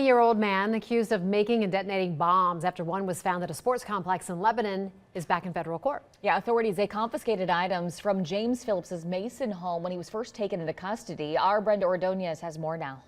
20-year-old man accused of making and detonating bombs after one was found at a sports complex in Lebanon is back in federal court. Yeah, authorities, they confiscated items from James Phillips's Mason home when he was first taken into custody. Our Brenda Ordonez has more now.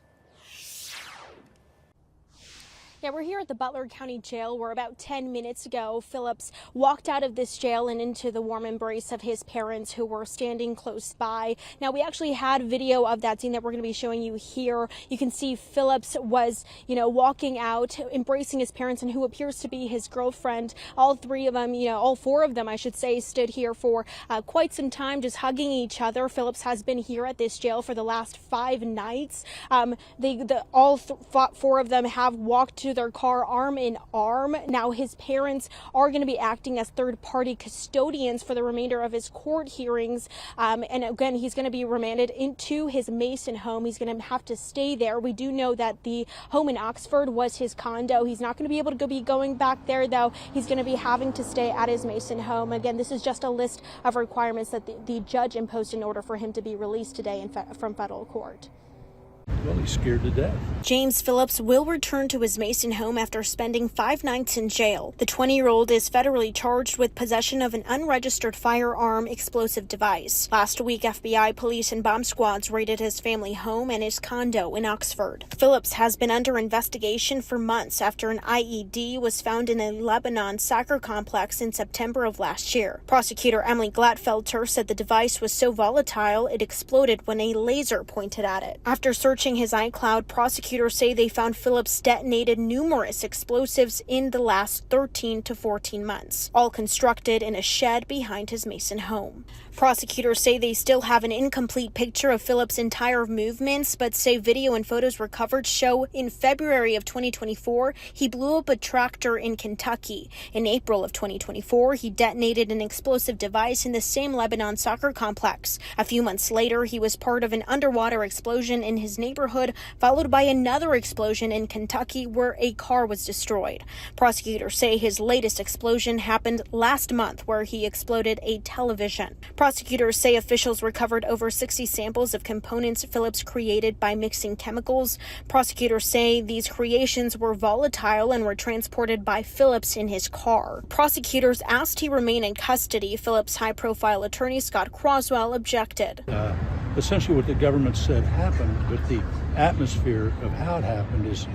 Yeah, we're here at the Butler County Jail where about 10 minutes ago, Phillips walked out of this jail and into the warm embrace of his parents who were standing close by. Now, we actually had video of that scene that we're going to be showing you here. You can see Phillips was, walking out, embracing his parents and who appears to be his girlfriend. All three of them, all four of them, I should say, stood here for quite some time, just hugging each other. Phillips has been here at this jail for the last 5 nights. All four of them have walked to their car arm in arm. Now his parents are going to be acting as third-party custodians for the remainder of his court hearings. And again, he's going to be remanded into his Mason home. He's going to have to stay there. We do know that the home in Oxford was his condo. He's not going to be able to be going back there, though. He's going to be having to stay at his Mason home. Again, this is just a list of requirements that the judge imposed in order for him to be released today from federal court. Well, he's scared to death. James Phillips will return to his Mason home after spending 5 nights in jail. The 20-year-old is federally charged with possession of an unregistered firearm explosive device. Last week, FBI police and bomb squads raided his family home and his condo in Oxford. Phillips has been under investigation for months after an IED was found in a Lebanon soccer complex in September of last year. Prosecutor Emily Glatfelter said the device was so volatile it exploded when a laser pointed at it. After searching his iCloud, prosecutors say they found Phillips detonated numerous explosives in the last 13 to 14 months, all constructed in a shed behind his Mason home. Prosecutors say they still have an incomplete picture of Phillips' entire movements, but say video and photos recovered show in February of 2024, he blew up a tractor in Kentucky. In April of 2024, he detonated an explosive device in the same Lebanon soccer complex. A few months later, he was part of an underwater explosion in his neighborhood, followed by another explosion in Kentucky where a car was destroyed. Prosecutors say his latest explosion happened last month where he exploded a television. Prosecutors say officials recovered over 60 samples of components Phillips created by mixing chemicals. Prosecutors say these creations were volatile and were transported by Phillips in his car. Prosecutors asked he remain in custody. Phillips' high-profile attorney Scott Croswell objected. Essentially what the government said happened, but the atmosphere of how it happened is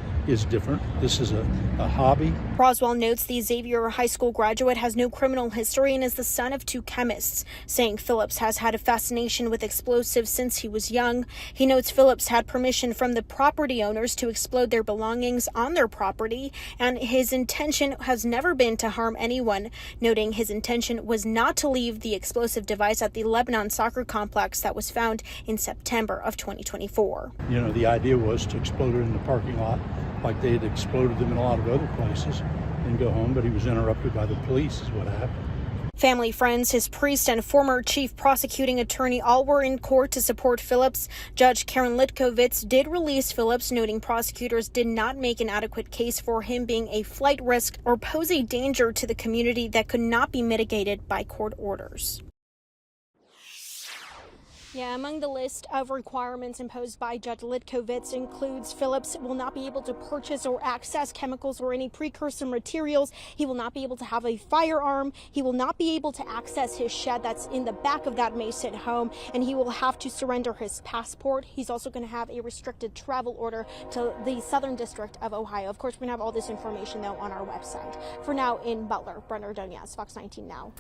different. This is a hobby. Croswell notes the Xavier High School graduate has no criminal history and is the son of 2 chemists, saying Phillips has had a fascination with explosives since he was young. He notes Phillips had permission from the property owners to explode their belongings on their property, and his intention has never been to harm anyone, noting his intention was not to leave the explosive device at the Lebanon soccer complex that was found in September of 2024. The idea was to explode it in the parking lot like they had exploded them in a lot of other places and go home, but he was interrupted by the police is what happened. Family, friends, his priest, and former chief prosecuting attorney all were in court to support Phillips. Judge Karen Litkovitz did release Phillips, noting prosecutors did not make an adequate case for him being a flight risk or pose a danger to the community that could not be mitigated by court orders. Yeah, among the list of requirements imposed by Judge Litkovitz includes Phillips will not be able to purchase or access chemicals or any precursor materials. He will not be able to have a firearm. He will not be able to access his shed that's in the back of that Mason home, and he will have to surrender his passport. He's also going to have a restricted travel order to the Southern District of Ohio. Of course, we're going to have all this information, though, on our website. For now, in Butler, Brenda Ordonez, Fox 19 Now.